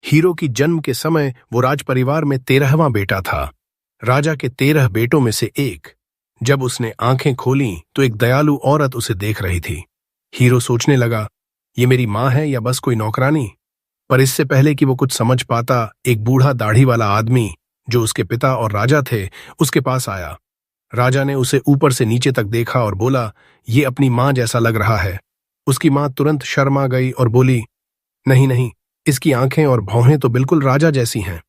Hero की जन्म के समय वो राज परिवार में 13वां बेटा था, राजा के 13 बेटों में से एक। जब उसने आंखें खोलीं तो एक दयालु औरत उसे देख रही थी। हीरो सोचने लगा, ये मेरी माँ है या बस कोई नौकरानी। पर इससे पहले कि वो कुछ समझ पाता, एक बूढ़ा दाढ़ी वाला आदमी जो उसके पिता और राजा थे उसके पास आया। राजा ने उसे ऊपर से नीचे तक देखा और बोला, ये अपनी माँ जैसा लग रहा है। उसकी माँ तुरंत शर्मा गई और बोली, नहीं नहीं, इसकी आंखें और भौहें तो बिल्कुल राजा जैसी हैं।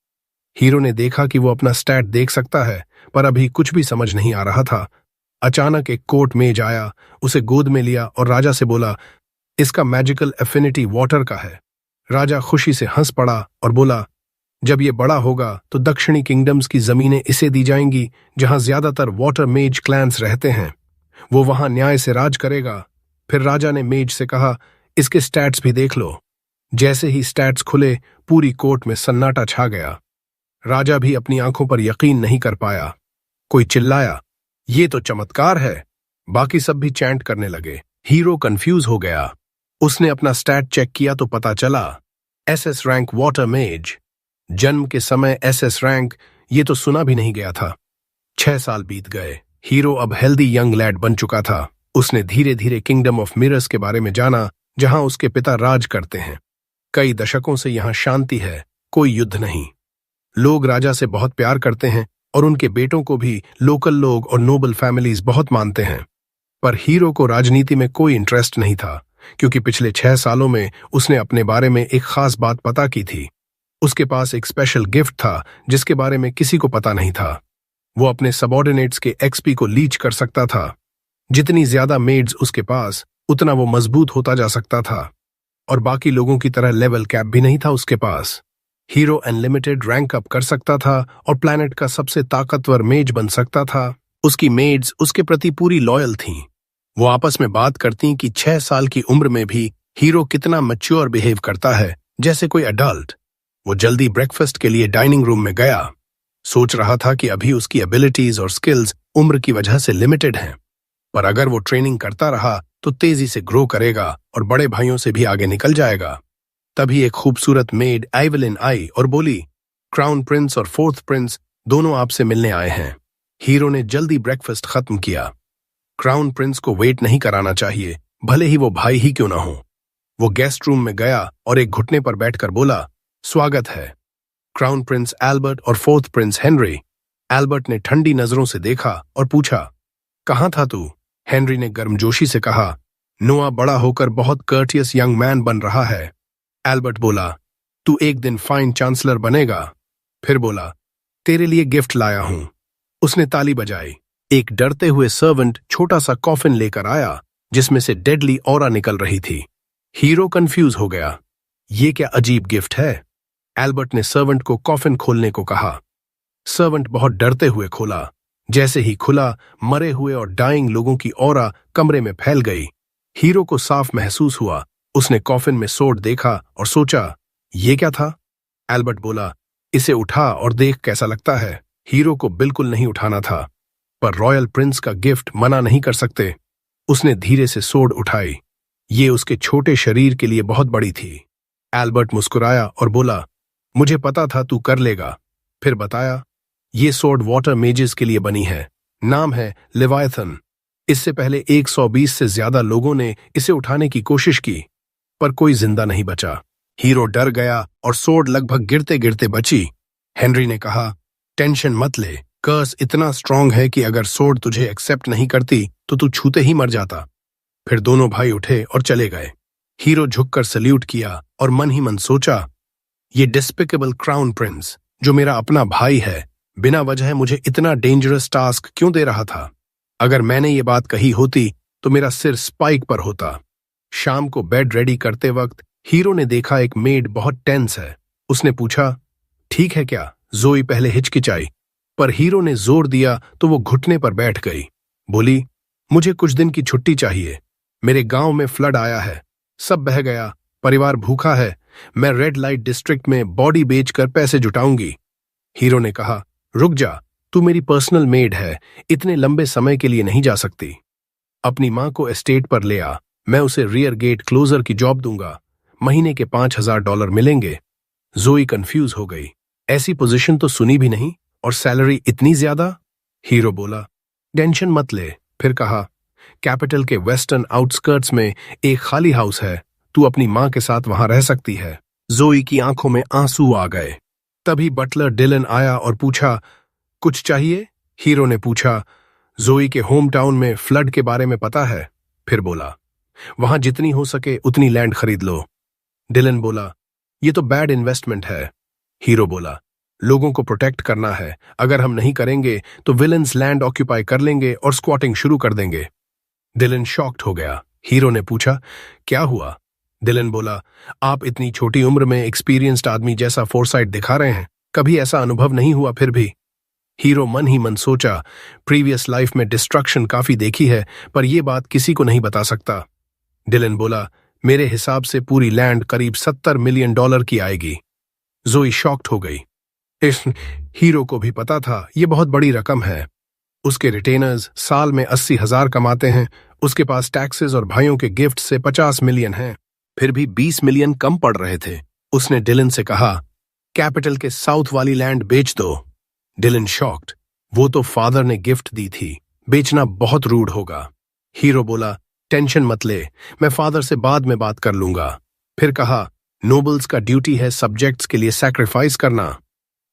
हीरो ने देखा कि वो अपना स्टैट देख सकता है, पर अभी कुछ भी समझ नहीं आ रहा था। अचानक एक कोट मेज आया, उसे गोद में लिया और राजा से बोला, इसका मैजिकल एफिनिटी वाटर का है। राजा खुशी से हंस पड़ा और बोला, जब ये बड़ा होगा तो दक्षिणी किंगडम्स की जमीनें इसे दी जाएंगी जहां ज्यादातर वाटर मेज क्लैंस रहते हैं। वो वहां न्याय से राज करेगा। फिर राजा ने मेज से कहा, इसके स्टैट्स भी देख लो। जैसे ही स्टैट्स खुले, पूरी कोर्ट में सन्नाटा छा गया। राजा भी अपनी आंखों पर यकीन नहीं कर पाया। कोई चिल्लाया, ये तो चमत्कार है। बाकी सब भी चैंट करने लगे। हीरो कंफ्यूज हो गया। उसने अपना स्टैट चेक किया तो पता चला, एसएस रैंक वाटर मेज। जन्म के समय एसएस रैंक, ये तो सुना भी नहीं गया था। 6 साल बीत गए। हीरो अब हेल्दी यंग लैड बन चुका था। उसने धीरे धीरे किंगडम ऑफ मिरर्स के बारे में जाना, जहां उसके पिता राज करते हैं। कई दशकों से यहां शांति है, कोई युद्ध नहीं। लोग राजा से बहुत प्यार करते हैं और उनके बेटों को भी लोकल लोग और नोबल फैमिलीज बहुत मानते हैं। पर हीरो को राजनीति में कोई इंटरेस्ट नहीं था, क्योंकि पिछले 6 सालों में उसने अपने बारे में एक खास बात पता की थी। उसके पास एक स्पेशल गिफ्ट था जिसके बारे में किसी को पता नहीं था। वो अपने सबऑर्डिनेट्स के एक्सपी को लीच कर सकता था। जितनी ज्यादा मेड्स उसके पास, उतना वो मजबूत होता जा सकता था। और बाकी लोगों की तरह लेवल कैप भी नहीं था उसके पास। हीरो अनलिमिटेड रैंक अप कर सकता था और प्लैनेट का सबसे ताकतवर मेज बन सकता था। उसकी मेड्स उसके प्रति पूरी लॉयल थीं। वो आपस में बात करती कि 6 साल की उम्र में भी हीरो कितना मैच्योर बिहेव करता है, जैसे कोई अडल्ट। वो जल्दी ब्रेकफास्ट के लिए डाइनिंग रूम में गया। सोच रहा था कि अभी उसकी एबिलिटीज और स्किल्स उम्र की वजह से लिमिटेड हैं, पर अगर वो ट्रेनिंग करता रहा तो तेजी से ग्रो करेगा और बड़े भाइयों से भी आगे निकल जाएगा। तभी एक खूबसूरत मेड एवलिन आई और बोली, क्राउन प्रिंस और 4th प्रिंस दोनों आपसे मिलने आए हैं। हीरो ने जल्दी ब्रेकफास्ट खत्म किया। क्राउन प्रिंस को वेट नहीं कराना चाहिए, भले ही वो भाई ही क्यों ना हो। वो गेस्ट रूम में गया और एक घुटने पर बैठकर बोला, स्वागत है। क्राउन प्रिंस एल्बर्ट और 4th प्रिंस हेनरी। एल्बर्ट ने ठंडी नजरों से देखा और पूछा, कहाँ था तू? हेनरी ने गर्मजोशी से कहा, नोआ बड़ा होकर बहुत कर्टियस यंग मैन बन रहा है। एल्बर्ट बोला, तू एक दिन फाइन चांसलर बनेगा। फिर बोला, तेरे लिए गिफ्ट लाया हूं। उसने ताली बजाई। एक डरते हुए सर्वेंट छोटा सा कॉफिन लेकर आया, जिसमें से डेडली ऑरा निकल रही थी। हीरो कंफ्यूज हो गया, ये क्या अजीब गिफ्ट है? एल्बर्ट ने सर्वेंट को कॉफिन खोलने को कहा। सर्वेंट बहुत डरते हुए खोला। जैसे ही खुला, मरे हुए और डाइंग लोगों की ऑरा कमरे में फैल गई। हीरो को साफ महसूस हुआ। उसने कॉफिन में सोड देखा और सोचा, ये क्या था? एल्बर्ट बोला, इसे उठा और देख कैसा लगता है। हीरो को बिल्कुल नहीं उठाना था, पर रॉयल प्रिंस का गिफ्ट मना नहीं कर सकते। उसने धीरे से सोड उठाई। ये उसके छोटे शरीर के लिए बहुत बड़ी थी। एल्बर्ट मुस्कुराया और बोला, मुझे पता था तू कर लेगा। फिर बताया, ये सोड वाटर मेजेस के लिए बनी है। नाम है लेवायथन। इससे पहले 120 से ज्यादा लोगों ने इसे उठाने की कोशिश की, पर कोई जिंदा नहीं बचा। हीरो डर गया और सोड लगभग गिरते गिरते बची। हेनरी ने कहा, टेंशन मत ले, कर्स इतना स्ट्रांग है कि अगर सोड तुझे एक्सेप्ट नहीं करती तो तू छूते ही मर जाता। फिर दोनों भाई उठे और चले गए। हीरो झुककर सल्यूट किया और मन ही मन सोचा, ये डिस्पिकेबल क्राउन प्रिंस, जो मेरा अपना भाई है, बिना वजह मुझे इतना डेंजरस टास्क क्यों दे रहा था? अगर मैंने ये बात कही होती तो मेरा सिर स्पाइक पर होता। शाम को बेड रेडी करते वक्त हीरो ने देखा एक मेड बहुत टेंस है। उसने पूछा, ठीक है क्या? जोई पहले हिचकिचाई, पर हीरो ने जोर दिया तो वो घुटने पर बैठ गई। बोली, मुझे कुछ दिन की छुट्टी चाहिए। मेरे गांव में फ्लड आया है, सब बह गया, परिवार भूखा है। मैं रेड लाइट डिस्ट्रिक्ट में बॉडी बेचकर पैसे जुटाऊंगी। हीरो ने कहा, रुक जा, तू मेरी पर्सनल मेड है, इतने लंबे समय के लिए नहीं जा सकती। अपनी माँ को एस्टेट पर ले आ, मैं उसे रियर गेट क्लोजर की जॉब दूंगा। महीने के $5000 मिलेंगे। जोई कंफ्यूज हो गई। ऐसी पोजीशन तो सुनी भी नहीं, और सैलरी इतनी ज्यादा। हीरो बोला, टेंशन मत ले। फिर कहा, कैपिटल के वेस्टर्न आउटस्कर्ट्स में एक खाली हाउस है, तू अपनी मां के साथ वहां रह सकती है। जोई की आंखों में आंसू आ गए। तभी बटलर डिलन आया और पूछा, कुछ चाहिए? हीरो ने पूछा, जोई के होम टाउन में फ्लड के बारे में पता है? फिर बोला, वहां जितनी हो सके उतनी लैंड खरीद लो। डिलन बोला, ये तो बैड इन्वेस्टमेंट है। हीरो बोला, लोगों को प्रोटेक्ट करना है, अगर हम नहीं करेंगे तो विलन्स लैंड ऑक्यूपाई कर लेंगे और स्क्वाटिंग शुरू कर देंगे। डिलन शॉक्ड हो गया। हीरो ने पूछा, क्या हुआ? डिलन बोला, आप इतनी छोटी उम्र में एक्सपीरियंस्ड आदमी जैसा फोरसाइट दिखा रहे हैं, कभी ऐसा अनुभव नहीं हुआ। फिर भी हीरो मन ही मन सोचा, प्रीवियस लाइफ में डिस्ट्रक्शन काफी देखी है, पर यह बात किसी को नहीं बता सकता। डिलन बोला, मेरे हिसाब से पूरी लैंड करीब $70 मिलियन की आएगी। जोई शॉक्ड हो गई। इस हीरो को भी पता था यह बहुत बड़ी रकम है। उसके रिटेनर्स साल में 80,000 कमाते हैं, उसके पास टैक्सेस और भाइयों के गिफ्ट से 50 मिलियन हैं, फिर भी 20 मिलियन कम पड़ रहे थे। उसने डिलन से कहा, कैपिटल के साउथ वाली लैंड बेच दो। डिलन शॉक्ड, वो तो फादर ने गिफ्ट दी थी, बेचना बहुत रूड होगा। हीरो बोला, टेंशन मत ले, मैं फादर से बाद में बात कर लूंगा। फिर कहा, नोबल्स का ड्यूटी है सब्जेक्ट्स के लिए सैक्रिफाइस करना,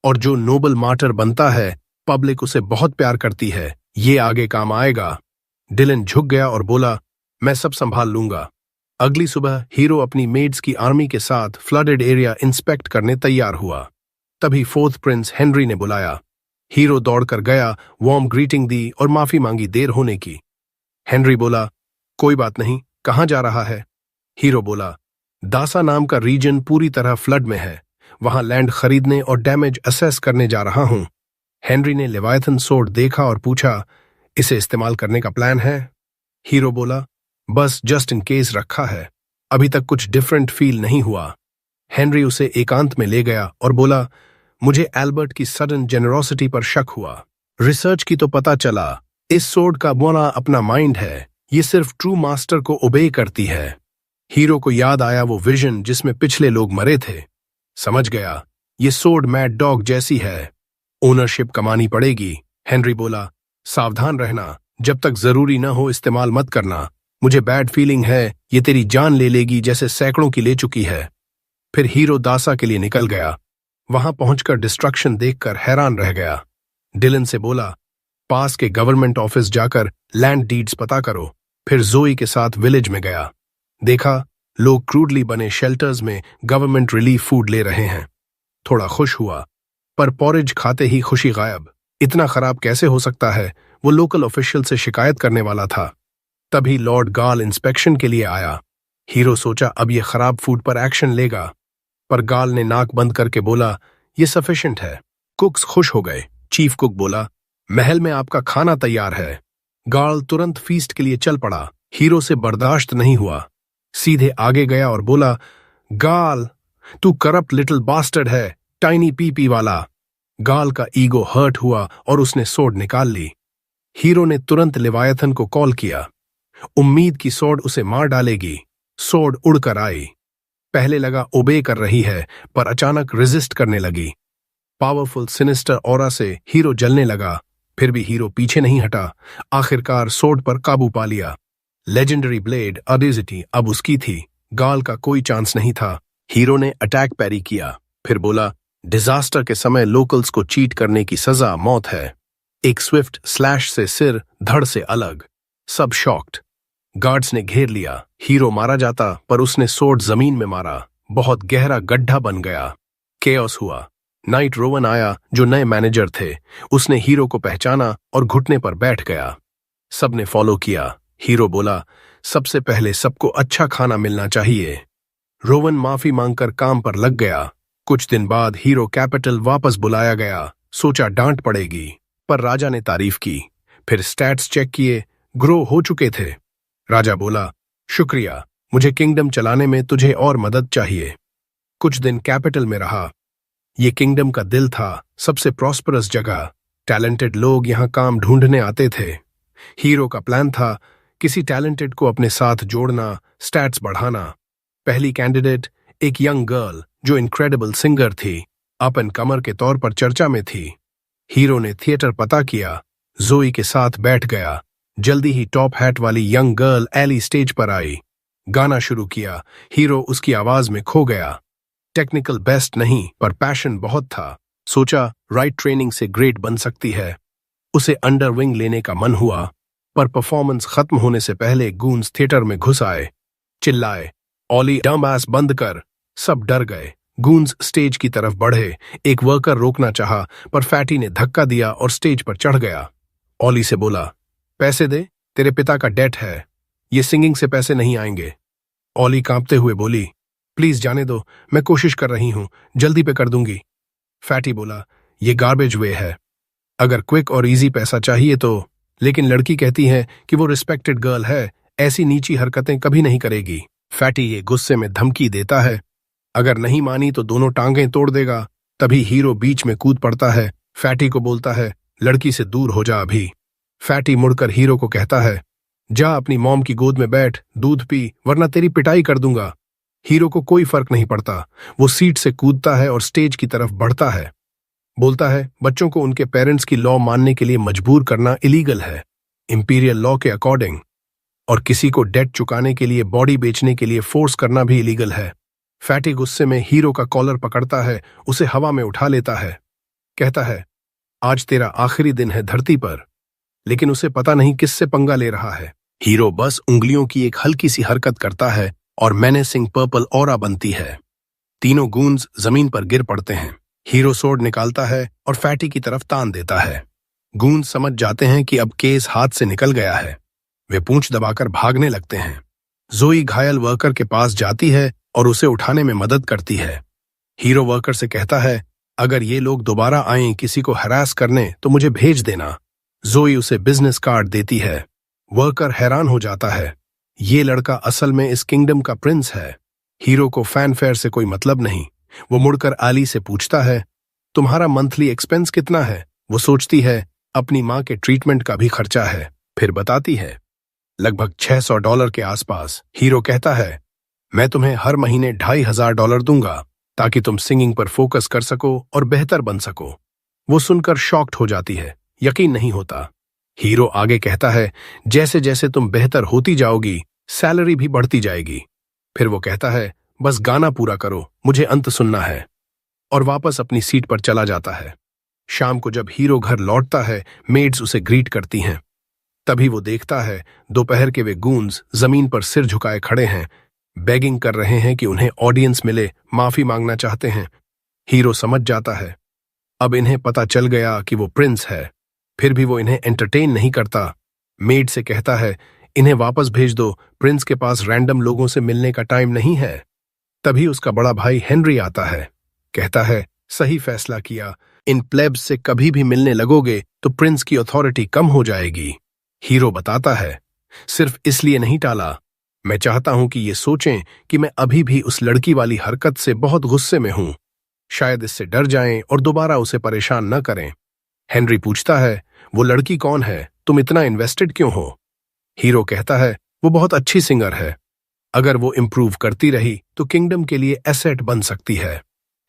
और जो नोबल मार्टर बनता है पब्लिक उसे बहुत प्यार करती है, ये आगे काम आएगा। डिलन झुक गया और बोला, मैं सब संभाल लूंगा। अगली सुबह हीरो अपनी मेड्स की आर्मी के साथ फ्लडेड एरिया इंस्पेक्ट करने तैयार हुआ। तभी फोर्थ प्रिंस हेनरी ने बुलाया। हीरो दौड़कर गया, वार्म ग्रीटिंग दी और माफी मांगी देर होने की। हेनरी बोला, कोई बात नहीं, कहां जा रहा है? हीरो बोला, दासा नाम का रीजन पूरी तरह फ्लड में है, वहां लैंड खरीदने और डैमेज असेस करने जा रहा हूं। हेनरी ने लेवायथन सोर्ड देखा और पूछा, इसे इस्तेमाल करने का प्लान है? हीरो बोला, बस जस्ट इन केस रखा है, अभी तक कुछ डिफरेंट फील नहीं हुआ। हेनरी उसे एकांत में ले गया और बोला, मुझे एल्बर्ट की सडन जेनरोसिटी पर शक हुआ। रिसर्च की तो पता चला, इस सोर्ड का बोना अपना माइंड है, ये सिर्फ ट्रू मास्टर को ओबे करती है। हीरो को याद आया वो विजन जिसमें पिछले लोग मरे थे। समझ गया, ये सोर्ड मैड डॉग जैसी है, ओनरशिप कमानी पड़ेगी। हेनरी बोला, सावधान रहना, जब तक जरूरी न हो इस्तेमाल मत करना, मुझे बैड फीलिंग है ये तेरी जान ले लेगी जैसे सैकड़ों की ले चुकी है। फिर हीरो दासा के लिए निकल गया। वहां पहुंचकर डिस्ट्रक्शन देखकर हैरान रह गया। डिलन से बोला, पास के गवर्नमेंट ऑफिस जाकर लैंड डीड्स पता करो। फिर जोई के साथ विलेज में गया, देखा लोग क्रूडली बने शेल्टर्स में गवर्नमेंट रिलीफ फूड ले रहे हैं। थोड़ा खुश हुआ, पर पॉरेज खाते ही खुशी गायब। इतना खराब कैसे हो सकता है? वो लोकल ऑफिशियल से शिकायत करने वाला था। तभी लॉर्ड गाल इंस्पेक्शन के लिए आया। हीरो सोचा अब ये खराब फूड पर एक्शन लेगा, पर गाल ने नाक बंद करके बोला, ये सफिशिएंट है। कुक्स खुश हो गए। चीफ कुक बोला, महल में आपका खाना तैयार है। गाल तुरंत फीस्ट के लिए चल पड़ा। हीरो से बर्दाश्त नहीं हुआ, सीधे आगे गया और बोला, गाल, तू करप्ट लिटिल बास्टर्ड है, टाइनी पीपी वाला। गाल का ईगो हर्ट हुआ और उसने सोर्ड निकाल ली। हीरो ने तुरंत लेवायथन को कॉल किया, उम्मीद की सोर्ड उसे मार डालेगी। सोर्ड उड़कर आई। पहले लगा ओबे कर रही है, पर अचानक रेजिस्ट करने लगी। पावरफुल सिनिस्टर ऑरा से हीरो जलने लगा, फिर भी हीरो पीछे नहीं हटा। आखिरकार सोर्ड पर काबू पा लिया। लेजेंडरी ब्लेड अडिजिटी अब उसकी थी। गाल का कोई चांस नहीं था। हीरो ने अटैक पैरी किया, फिर बोला, डिजास्टर के समय लोकल्स को चीट करने की सजा मौत है। एक स्विफ्ट स्लैश से सिर धड़ से अलग। सब शॉक्ड। गार्ड्स ने घेर लिया। हीरो मारा जाता, पर उसने सोर्ड जमीन में मारा। बहुत गहरा गड्ढा बन गया। केओस हुआ। नाइट रोवन आया, जो नए मैनेजर थे। उसने हीरो को पहचाना और घुटने पर बैठ गया। सबने फॉलो किया। हीरो बोला, सबसे पहले सबको अच्छा खाना मिलना चाहिए। रोवन माफी मांगकर काम पर लग गया। कुछ दिन बाद हीरो कैपिटल वापस बुलाया गया। सोचा डांट पड़ेगी, पर राजा ने तारीफ की। फिर स्टैट्स चेक किए, ग्रो हो चुके थे। राजा बोला, शुक्रिया, मुझे किंगडम चलाने में तुझे और मदद चाहिए। कुछ दिन कैपिटल में रहा। ये किंगडम का दिल था, सबसे प्रॉस्परस जगह। टैलेंटेड लोग यहां काम ढूंढने आते थे। हीरो का प्लान था किसी टैलेंटेड को अपने साथ जोड़ना, स्टैट्स बढ़ाना। पहली कैंडिडेट एक यंग गर्ल जो इनक्रेडिबल सिंगर थी, अप एंड कमर के तौर पर चर्चा में थी। हीरो ने थिएटर पता किया, जोई के साथ बैठ गया। जल्दी ही टॉप हैट वाली यंग गर्ल एली स्टेज पर आई। गाना शुरू किया। हीरो उसकी आवाज में खो गया। टेक्निकल बेस्ट नहीं, पर पैशन बहुत था। सोचा राइट ट्रेनिंग से ग्रेट बन सकती है। उसे अंडर विंग लेने का मन हुआ, पर परफॉर्मेंस खत्म होने से पहले गूंज थिएटर में घुस आए। चिल्लाए, ऑली डम एस बंद कर। सब डर गए। गूंज स्टेज की तरफ बढ़े। एक वर्कर रोकना चाहा, पर फैटी ने धक्का दिया और स्टेज पर चढ़ गया। ऑली से बोला, पैसे दे, तेरे पिता का डेट है, ये सिंगिंग से पैसे नहीं आएंगे। ऑली कांपते हुए बोली, प्लीज जाने दो, मैं कोशिश कर रही हूं, जल्दी पे कर दूंगी। फैटी बोला, ये गार्बेज वे है, अगर क्विक और इजी पैसा चाहिए तो। लेकिन लड़की कहती है कि वो रिस्पेक्टेड गर्ल है, ऐसी नीची हरकतें कभी नहीं करेगी। फैटी ये गुस्से में धमकी देता है, अगर नहीं मानी तो दोनों टांगें तोड़ देगा। तभी हीरो बीच में कूद पड़ता है। फैटी को बोलता है, लड़की से दूर हो जा अभी। फैटी मुड़कर हीरो को कहता है, जा अपनी मॉम की गोद में बैठ, दूध पी, वरना तेरी पिटाई कर दूंगा। हीरो को कोई फर्क नहीं पड़ता। वो सीट से कूदता है और स्टेज की तरफ बढ़ता है। बोलता है, बच्चों को उनके पेरेंट्स की लॉ मानने के लिए मजबूर करना इलीगल है, इंपीरियल लॉ के अकॉर्डिंग। और किसी को डेट चुकाने के लिए, बॉडी बेचने के लिए फोर्स करना भी इलीगल है। फैटी गुस्से में हीरो का कॉलर पकड़ता है, उसे हवा में उठा लेता है। कहता है, आज तेरा आखिरी दिन है धरती पर। लेकिन उसे पता नहीं किससे पंगा ले रहा है। हीरो बस उंगलियों की एक हल्की सी हरकत करता है और मेनेसिंग पर्पल ऑरा बनती है। तीनों गूंज जमीन पर गिर पड़ते हैं। हीरो सोर्ड निकालता है और फैटी की तरफ तान देता है। गूंज समझ जाते हैं कि अब केस हाथ से निकल गया है। वे पूंछ दबाकर भागने लगते हैं। जोई घायल वर्कर के पास जाती है और उसे उठाने में मदद करती है। हीरो वर्कर से कहता है, अगर ये लोग दोबारा आएं किसी को हरास करने तो मुझे भेज देना। जोई उसे बिजनेस कार्ड देती है। वर्कर हैरान हो जाता है, ये लड़का असल में इस किंगडम का प्रिंस है। हीरो को फैनफेयर से कोई मतलब नहीं। वो मुड़कर आली से पूछता है, तुम्हारा मंथली एक्सपेंस कितना है? वो सोचती है, अपनी माँ के ट्रीटमेंट का भी खर्चा है। फिर बताती है, लगभग $600 के आसपास। हीरो कहता है, मैं तुम्हें हर महीने $2500 दूंगा, ताकि तुम सिंगिंग पर फोकस कर सको और बेहतर बन सको। वो सुनकर शॉक्ड हो जाती है, यकीन नहीं होता। हीरो आगे कहता है, जैसे जैसे तुम बेहतर होती जाओगी, सैलरी भी बढ़ती जाएगी। फिर वो कहता है, बस गाना पूरा करो, मुझे अंत सुनना है। और वापस अपनी सीट पर चला जाता है। शाम को जब हीरो घर लौटता है, मेड्स उसे ग्रीट करती हैं। तभी वो देखता है, दोपहर के वे गूंज जमीन पर सिर झुकाए खड़े हैं, बेगिंग कर रहे हैं कि उन्हें ऑडियंस मिले, माफी मांगना चाहते हैं। हीरो समझ जाता है, अब इन्हें पता चल गया कि वो प्रिंस है। फिर भी वो इन्हें एंटरटेन नहीं करता। मेड से कहता है, इन्हें वापस भेज दो, प्रिंस के पास रैंडम लोगों से मिलने का टाइम नहीं है। तभी उसका बड़ा भाई हेनरी आता है। कहता है, सही फैसला किया, इन प्लेब्स से कभी भी मिलने लगोगे तो प्रिंस की अथॉरिटी कम हो जाएगी। हीरो बताता है, सिर्फ इसलिए नहीं टाला, मैं चाहता हूं कि ये सोचें कि मैं अभी भी उस लड़की वाली हरकत से बहुत गुस्से में हूं। शायद इससे डर जाएं और दोबारा उसे परेशान न करें। हेनरी पूछता है, वो लड़की कौन है? तुम इतना इन्वेस्टेड क्यों हो? हीरो कहता है, वो बहुत अच्छी सिंगर है, अगर वो इम्प्रूव करती रही तो किंगडम के लिए एसेट बन सकती है।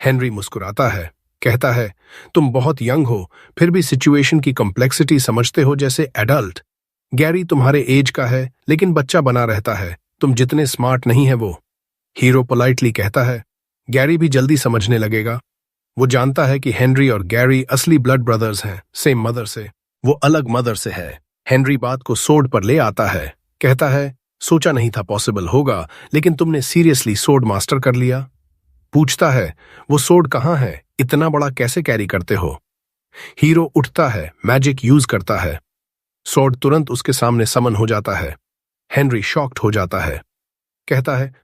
हेनरी मुस्कुराता है, कहता है, तुम बहुत यंग हो, फिर भी सिचुएशन की कॉम्प्लेक्सिटी समझते हो जैसे एडल्ट। गैरी तुम्हारे एज का है, लेकिन बच्चा बना रहता है, तुम जितने स्मार्ट नहीं है वो। हीरो पोलाइटली कहता है, गैरी भी जल्दी समझने लगेगा। वो जानता है कि हेनरी और गैरी असली ब्लड ब्रदर्स हैं, सेम मदर से। वो अलग मदर से है। हेनरी बात को सोड पर ले आता है। कहता है, सोचा नहीं था पॉसिबल होगा, लेकिन तुमने सीरियसली सोड मास्टर कर लिया। पूछता है, वो सोड कहाँ है? इतना बड़ा कैसे कैरी करते हो? हीरो उठता है, मैजिक यूज करता है। सोड तुरंत उसके सामने समन हो जाता है। हेनरी शॉक्ड हो जाता है। कहता है,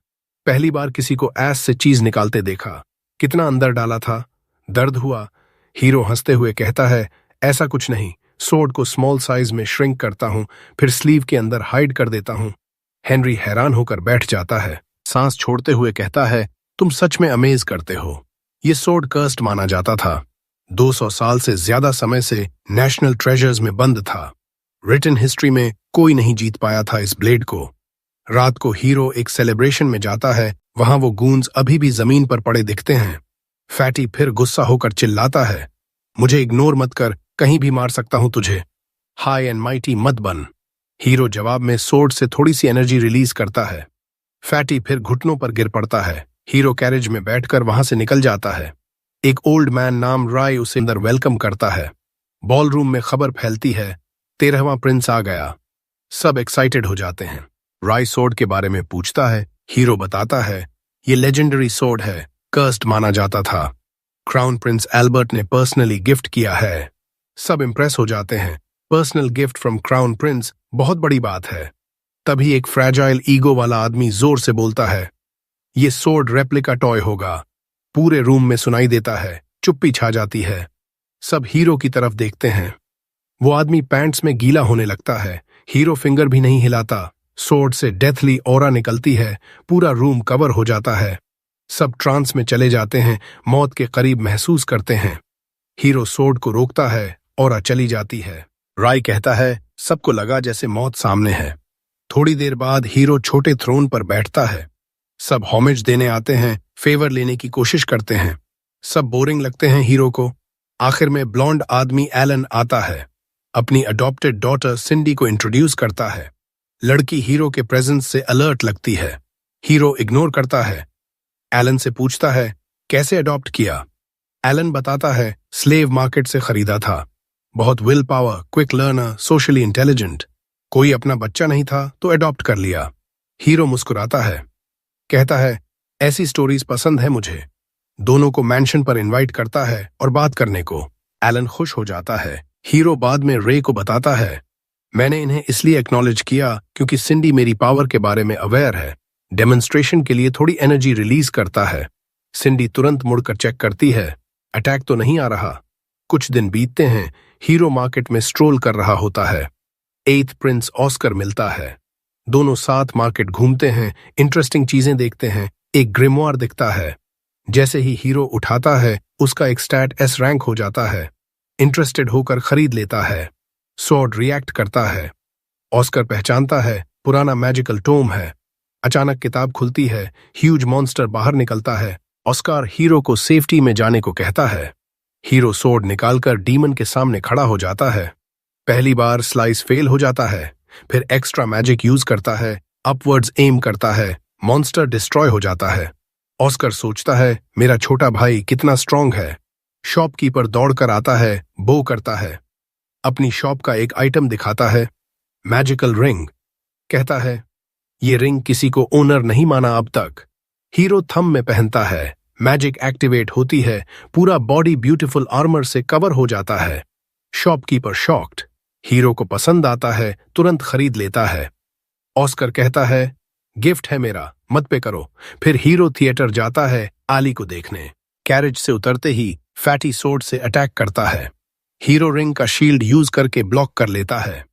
पहली बार किसी को ऐस से चीज निकालते देखा, कितना अंदर डाला था, दर्द हुआ। हीरो हंसते हुए कहता है, ऐसा कुछ नहीं, सोड को स्मॉल साइज में श्रिंक करता हूं, फिर स्लीव के अंदर हाइड कर देता हूं। हेनरी हैरान होकर बैठ जाता है। सांस छोड़ते हुए कहता है, तुम सच में अमेज करते हो। ये सोड कर्स्ड माना जाता था। 200 साल से ज्यादा समय से नेशनल ट्रेजर्स में बंद था। रिटन हिस्ट्री में कोई नहीं जीत पाया था इस ब्लेड को। रात को हीरो एक सेलिब्रेशन में जाता है वहां वो गूंज अभी भी जमीन पर पड़े दिखते हैं। फैटी फिर गुस्सा होकर चिल्लाता है, मुझे इग्नोर मत कर, कहीं भी मार सकता हूं तुझे, हाई एंड माइटी मत बन। हीरो जवाब में सोर्ड से थोड़ी सी एनर्जी रिलीज करता है। फैटी फिर घुटनों पर गिर पड़ता है। हीरो कैरेज में बैठकर वहां से निकल जाता है। एक ओल्ड मैन नाम राय उसे अंदर वेलकम करता है। बॉलरूम में खबर फैलती है, 13वां प्रिंस आ गया। सब एक्साइटेड हो जाते हैं। राय सोर्ड के बारे में पूछता है। हीरो बताता है, ये लेजेंडरी सोर्ड है, कर्स्ड माना जाता था। क्राउन प्रिंस एल्बर्ट ने पर्सनली गिफ्ट किया है। सब इंप्रेस हो जाते हैं। Personal gift from crown Prince, बहुत बड़ी बात है। तभी एक फ्रैजाइल ईगो वाला आदमी जोर से बोलता है, ये सोर्ड रेप्लिका टॉय होगा। पूरे रूम में सुनाई देता है, चुप्पी छा जाती है। सब हीरो की तरफ देखते हैं। वो आदमी पैंट्स में गीला होने लगता है। हीरो फिंगर भी नहीं हिलाता। सोर्ड से डेथली ऑरा निकलती है। पूरा रूम कवर हो जाता है। सब ट्रांस में चले जाते हैं, मौत के करीब महसूस करते हैं। हीरो सोर्ड को रोकता है, ऑरा चली जाती है। राय कहता है, सबको लगा जैसे मौत सामने है। थोड़ी देर बाद हीरो छोटे थ्रोन पर बैठता है। सब होमेज देने आते हैं, फेवर लेने की कोशिश करते हैं। सब बोरिंग लगते हैं हीरो को। आखिर में ब्लॉन्ड आदमी एलन आता है। अपनी अडॉप्टेड डॉटर सिंडी को इंट्रोड्यूस करता है। लड़की हीरो के प्रेजेंस से अलर्ट लगती है। हीरो इग्नोर करता है। एलन से पूछता है, कैसे अडॉप्ट किया? एलन बताता है, स्लेव मार्केट से खरीदा था। बहुत will power, quick learner, socially intelligent. कोई अपना बच्चा नहीं था तो अडॉप्ट कर लिया। हीरो मुस्कुराता है, कहता है, ऐसी स्टोरीज पसंद है मुझे। दोनों को मैंशन पर इनवाइट करता है और बात करने को। एलन खुश हो जाता है। हीरो बाद में रे को बताता है, मैंने इन्हें इसलिए एक्नॉलेज किया क्योंकि सिंडी मेरी पावर के बारे में अवेयर है। डेमोन्स्ट्रेशन के लिए थोड़ी एनर्जी रिलीज करता है। सिंडी तुरंत मुड़कर चेक करती है, अटैक तो नहीं आ रहा। कुछ दिन बीतते हैं। हीरो मार्केट में स्ट्रोल कर रहा होता है। 8th प्रिंस ऑस्कर मिलता है। दोनों साथ मार्केट घूमते हैं, इंटरेस्टिंग चीजें देखते हैं। एक ग्रिमवार दिखता है। जैसे ही हीरो उठाता है, उसका एक स्टैट S रैंक हो जाता है। इंटरेस्टेड होकर खरीद लेता है। सॉर्ड रिएक्ट करता है। ऑस्कर पहचानता है, पुराना मैजिकल टोम है। अचानक किताब खुलती है। ह्यूज मॉन्स्टर बाहर निकलता है। ऑस्कर हीरो को सेफ्टी में जाने को कहता है। हीरो सोर्ड निकालकर डीमन के सामने खड़ा हो जाता है। पहली बार स्लाइस फेल हो जाता है। फिर एक्स्ट्रा मैजिक यूज करता है, अपवर्ड्स एम करता है, मॉन्स्टर डिस्ट्रॉय हो जाता है। ऑस्कर सोचता है, मेरा छोटा भाई कितना स्ट्रांग है। शॉपकीपर दौड़कर आता है, बो करता है। अपनी शॉप का एक आइटम दिखाता है, मैजिकल रिंग। कहता है, ये रिंग किसी को ओनर नहीं माना अब तक। हीरो थंब में पहनता है। मैजिक एक्टिवेट होती है। पूरा बॉडी ब्यूटीफुल आर्मर से कवर हो जाता है। Shopkeeper shocked. हीरो को पसंद आता है, तुरंत खरीद लेता है। ऑस्कर कहता है, गिफ्ट है मेरा, मत पे करो। फिर हीरो थिएटर जाता है आली को देखने। कैरेज से उतरते ही फैटी सोर्ड से अटैक करता है। हीरो रिंग का शील्ड यूज करके ब्लॉक कर लेता है।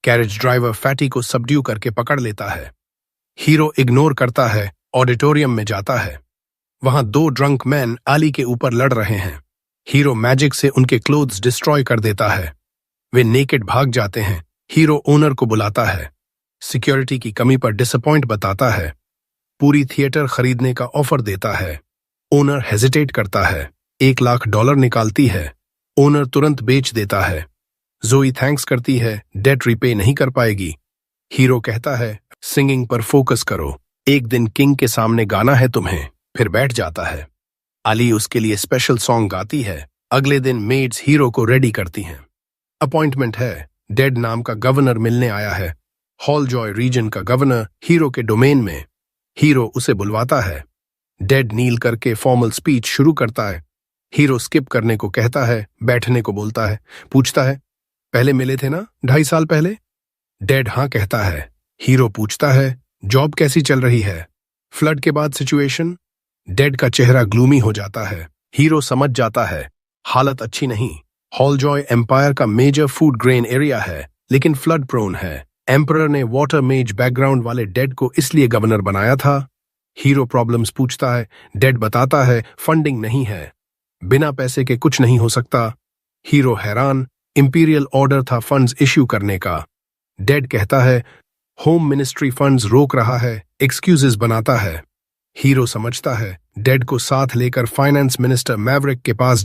कैरेज ड्राइवर फैटी को सबड्यू करके पकड़ लेता है। हीरो इग्नोर करता है, ऑडिटोरियम में जाता है। वहां 2 ड्रंक मैन आली के ऊपर लड़ रहे हैं। हीरो मैजिक से उनके क्लोथ्स डिस्ट्रॉय कर देता है। वे नेकेड भाग जाते हैं। हीरो ओनर को बुलाता है। सिक्योरिटी की कमी पर डिसअपॉइंट बताता है। पूरी थिएटर खरीदने का ऑफर देता है। ओनर हेजिटेट करता है। $1,00,000 निकालती है। ओनर तुरंत बेच देता है। जोई थैंक्स करती है, डेट रिपे नहीं कर पाएगी। हीरो कहता है, सिंगिंग पर फोकस करो, एक दिन किंग के सामने गाना है तुम्हें। फिर बैठ जाता है। आली उसके लिए स्पेशल सॉन्ग गाती है। अगले दिन मेड्स हीरो को रेडी करती हैं। अपॉइंटमेंट है, डेड नाम का गवर्नर मिलने आया है। हॉल जॉय रीजन का गवर्नर हीरो के डोमेन में। हीरो उसे बुलवाता है। डेड नील करके फॉर्मल स्पीच शुरू करता है। हीरो स्किप करने को कहता है, बैठने को बोलता है। पूछता है, पहले मिले थे ना 2.5 साल पहले? डेड हाँ कहता है। हीरो पूछता है, जॉब कैसी चल रही है? फ्लड के बाद सिचुएशन? डेड का चेहरा ग्लूमी हो जाता है। हीरो समझ जाता है, हालत अच्छी नहीं। हॉल जॉय एम्पायर का मेजर फूड ग्रेन एरिया है, लेकिन फ्लड प्रोन है। एम्परर ने वाटर मेज बैकग्राउंड वाले डेड को इसलिए गवर्नर बनाया था। हीरो प्रॉब्लम्स पूछता है। डेड बताता है, फंडिंग नहीं है, बिना पैसे के कुछ नहीं हो सकता। हीरो हैरान, इंपीरियल ऑर्डर था फंड्स इश्यू करने का। डेड कहता है, होम मिनिस्ट्री फंड्स रोक रहा है, एक्सक्यूजेस बनाता है। हीरो समझता है, डेड को साथ लेकर फाइनेंस मिनिस्टर मैवरिक के पास